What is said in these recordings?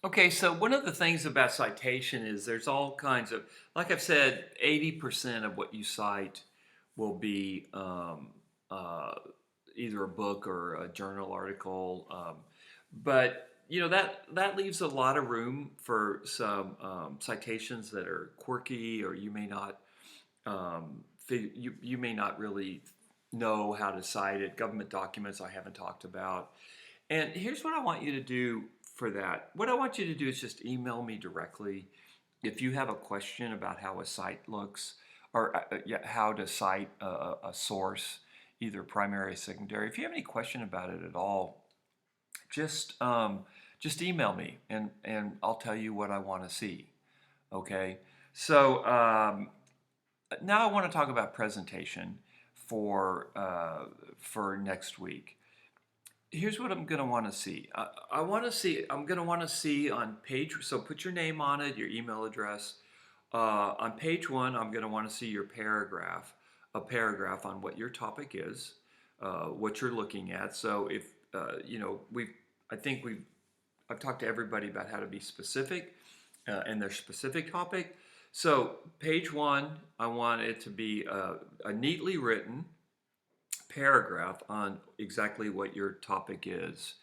Okay, so one of the things about citation is there's all kinds of, like I've said, 80% of what you cite will be uh, either a book or a journal article. But that leaves a lot of room for some citations that are quirky, or you may not you may not really know how to cite it. Government documents I haven't talked about. And here's what I want you to do for that. What I want you to do is just email me directly if you have a question about how a site looks, or yeah, how to cite a source, either primary or secondary. If you have any question about it at all, just just email me and I'll tell you what I want to see. Okay. So now I want to talk about presentation for next week. Here's what I'm going to want to see. I'm going to want to see on page, so put your name on it, your email address. On page one, I'm going to want to see your paragraph, a paragraph on what your topic is, what you're looking at. So if, I think I've talked to everybody about how to be specific and their specific topic. So page one, I want it to be a neatly written paragraph on exactly what your topic is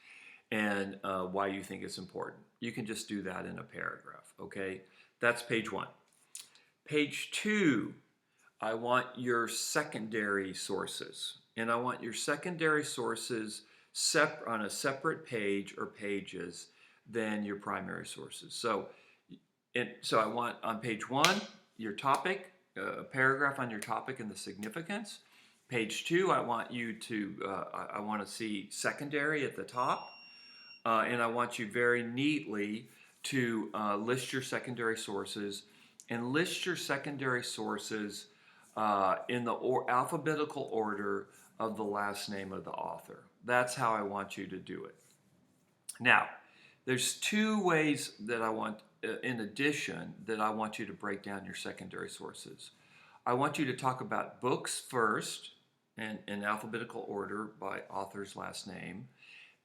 and why you think it's important. You can just do that in a paragraph, okay? That's page one. Page two, I want your secondary sources. And I want your secondary sources on a separate page or pages than your primary sources. So I want on page one, your topic, a paragraph on your topic and the significance. Page two, I want to see secondary at the top, and I want you very neatly to list your secondary sources and list your secondary sources in the alphabetical order of the last name of the author. That's how I want you to do it. Now, there's two ways that in addition, that I want you to break down your secondary sources. I want you to talk about books first, and in alphabetical order by author's last name.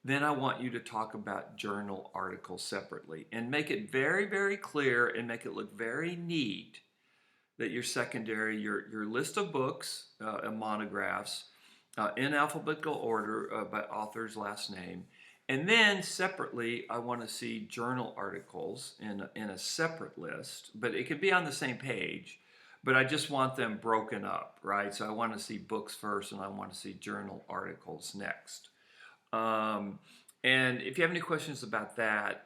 Then I want you to talk about journal articles separately and make it very, very clear and make it look very neat that your secondary, your list of books and monographs in alphabetical order by author's last name. And then separately, I want to see journal articles in a separate list, but it could be on the same page, but I just want them broken up, right? So I want to see books first and I want to see journal articles next. And if you have any questions about that,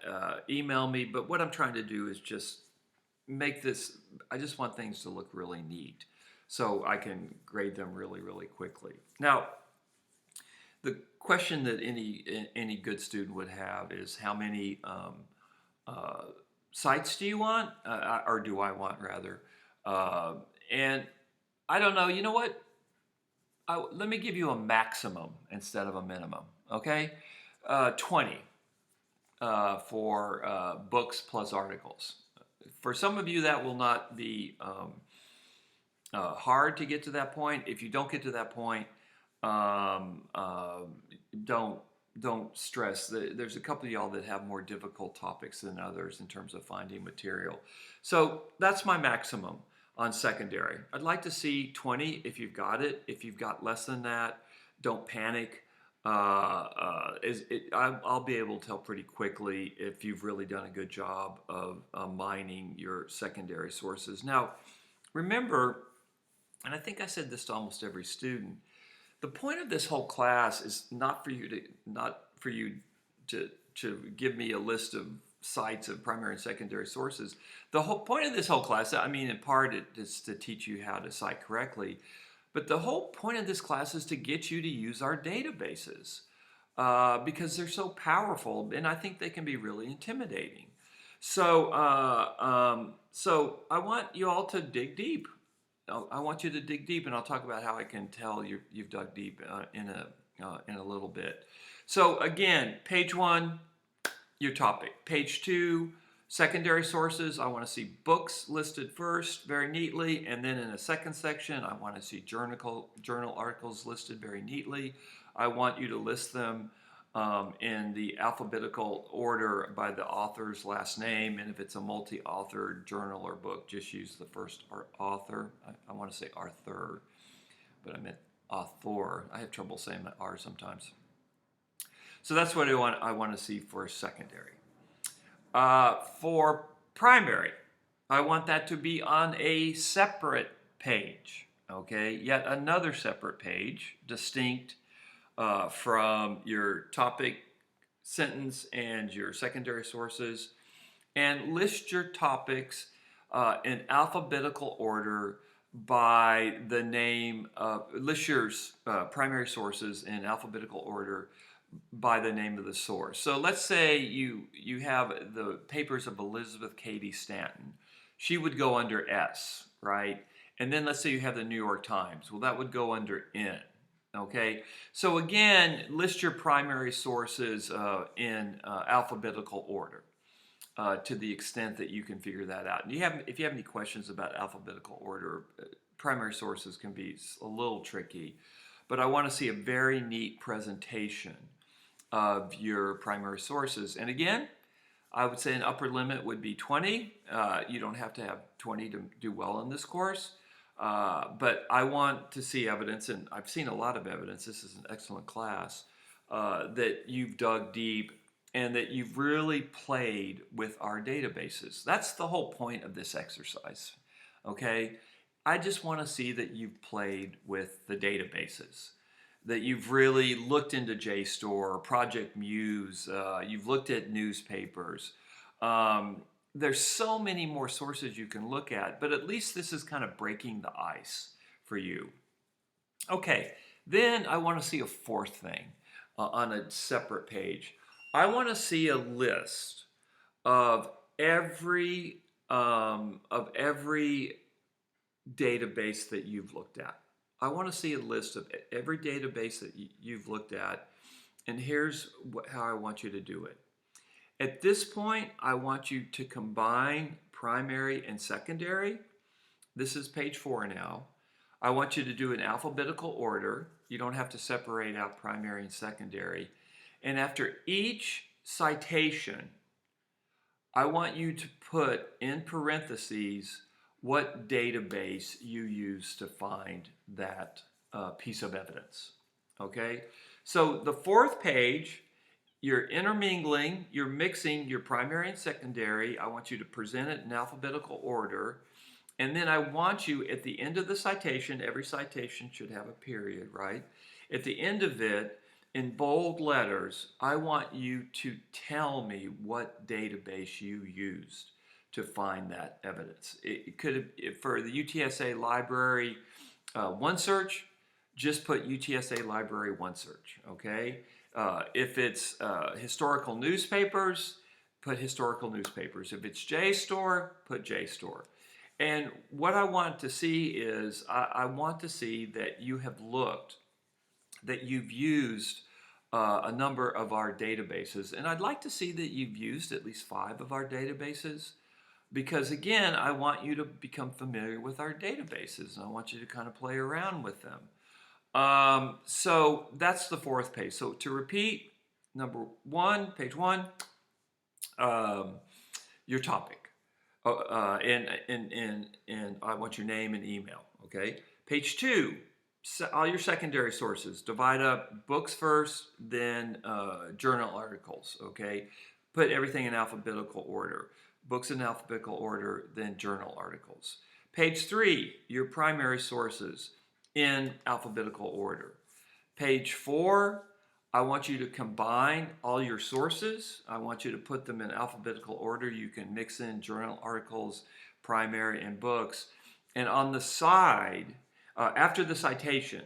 email me. But what I'm trying to do is just make this, I just want things to look really neat so I can grade them really, really quickly. Now, the question that any good student would have is how many sites do you want, or do I want rather? And I don't know. You know what? Let me give you a maximum instead of a minimum. Okay, 20 for books plus articles. For some of you, that will not be hard to get to that point. If you don't get to that point, um, uh, don't stress. There's a couple of y'all that have more difficult topics than others in terms of finding material. So that's my maximum on secondary. I'd like to see 20 if you've got it. If you've got less than that, don't panic. I'll be able to tell pretty quickly if you've really done a good job of mining your secondary sources. Now, remember, and I think I said this to almost every student, the point of this whole class is not for you to give me a list of sites of primary and secondary sources. The whole point of this whole class, I mean, in part, it is to teach you how to cite correctly, but the whole point of this class is to get you to use our databases because they're so powerful, and I think they can be really intimidating. So I want you all to dig deep. I want you to dig deep, and I'll talk about how I can tell you've dug deep in a little bit. So again, page one, your topic. Page two, secondary sources. I want to see books listed first, very neatly, and then in a second section, I want to see journal articles listed very neatly. I want you to list them in the alphabetical order by the author's last name, and if it's a multi-author journal or book, just use the first author. I want to say Arthur, but I meant author. I have trouble saying that R sometimes. So that's what I want to see for secondary. For primary, I want that to be on a separate page, okay? Yet another separate page, distinct from your topic, sentence, and your secondary sources, and list your topics in alphabetical order by the name of, list your primary sources in alphabetical order by the name of the source. So let's say you have the papers of Elizabeth Cady Stanton. She would go under S, right? And then let's say you have the New York Times. Well, that would go under N. Okay, so again, list your primary sources in alphabetical order to the extent that you can figure that out. And if you have any questions about alphabetical order, primary sources can be a little tricky, but I want to see a very neat presentation of your primary sources. And again, I would say an upper limit would be 20. You don't have to have 20 to do well in this course. But I want to see evidence, and I've seen a lot of evidence, this is an excellent class, that you've dug deep and that you've really played with our databases. That's the whole point of this exercise, okay? I just want to see that you've played with the databases, that you've really looked into JSTOR, Project Muse, you've looked at newspapers. There's so many more sources you can look at, but at least this is kind of breaking the ice for you. Okay, then I want to see a fourth thing on a separate page. I want to see a list of every database that you've looked at. I want to see a list of every database that you've looked at, and here's how I want you to do it. At this point, I want you to combine primary and secondary. This is page 4 now. I want you to do in alphabetical order. You don't have to separate out primary and secondary. And after each citation, I want you to put in parentheses what database you use to find that piece of evidence. Okay? So the fourth page, you're intermingling, you're mixing your primary and secondary. I want you to present it in alphabetical order. And then I want you, at the end of the citation, every citation should have a period, right? At the end of it, in bold letters, I want you to tell me what database you used to find that evidence. It could, for the UTSA Library OneSearch, just put UTSA Library OneSearch, okay? If it's historical newspapers, put historical newspapers. If it's JSTOR, put JSTOR. And what I want to see is, I want to see that you have looked, that you've used a number of our databases. And I'd like to see that you've used at least 5 of our databases, because again, I want you to become familiar with our databases, and I want you to kind of play around with them. So that's the fourth page. So to repeat, number 1, page 1, your topic. And I want your name and email, okay? Page 2, all your secondary sources. Divide up books first, then journal articles, okay? Put everything in alphabetical order. Books in alphabetical order, then journal articles. Page 3, your primary sources in alphabetical order. Page 4, I want you to combine all your sources. I want you to put them in alphabetical order. You can mix in journal articles, primary, and books. And on the side, after the citation,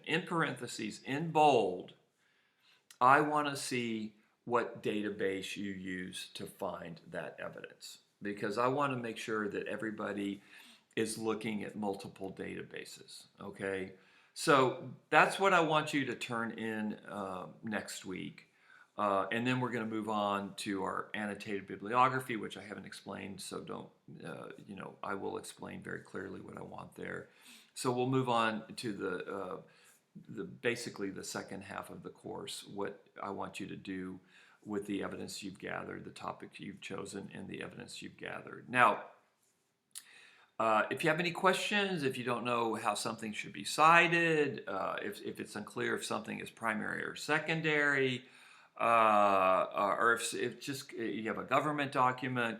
in parentheses, in bold, I want to see what database you use to find that evidence, because I want to make sure that everybody is looking at multiple databases, okay? So that's what I want you to turn in next week. And then we're going to move on to our annotated bibliography, which I haven't explained, so don't, I will explain very clearly what I want there. So we'll move on to basically the second half of the course, what I want you to do with the evidence you've gathered, the topic you've chosen, and the evidence you've gathered. Now, if you have any questions, if you don't know how something should be cited, if it's unclear if something is primary or secondary, or if just you have a government document,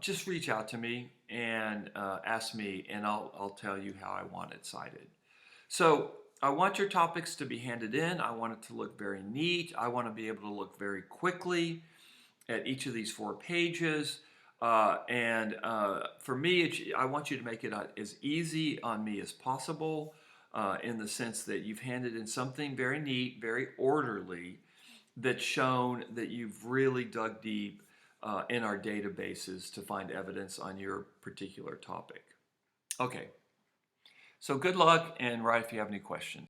just reach out to me and ask me, and I'll tell you how I want it cited. So I want your topics to be handed in. I want it to look very neat. I want to be able to look very quickly at each of these 4 pages. For me, I want you to make it as easy on me as possible, in the sense that you've handed in something very neat, very orderly, that's shown that you've really dug deep in our databases to find evidence on your particular topic. Okay, so good luck, and write if you have any questions.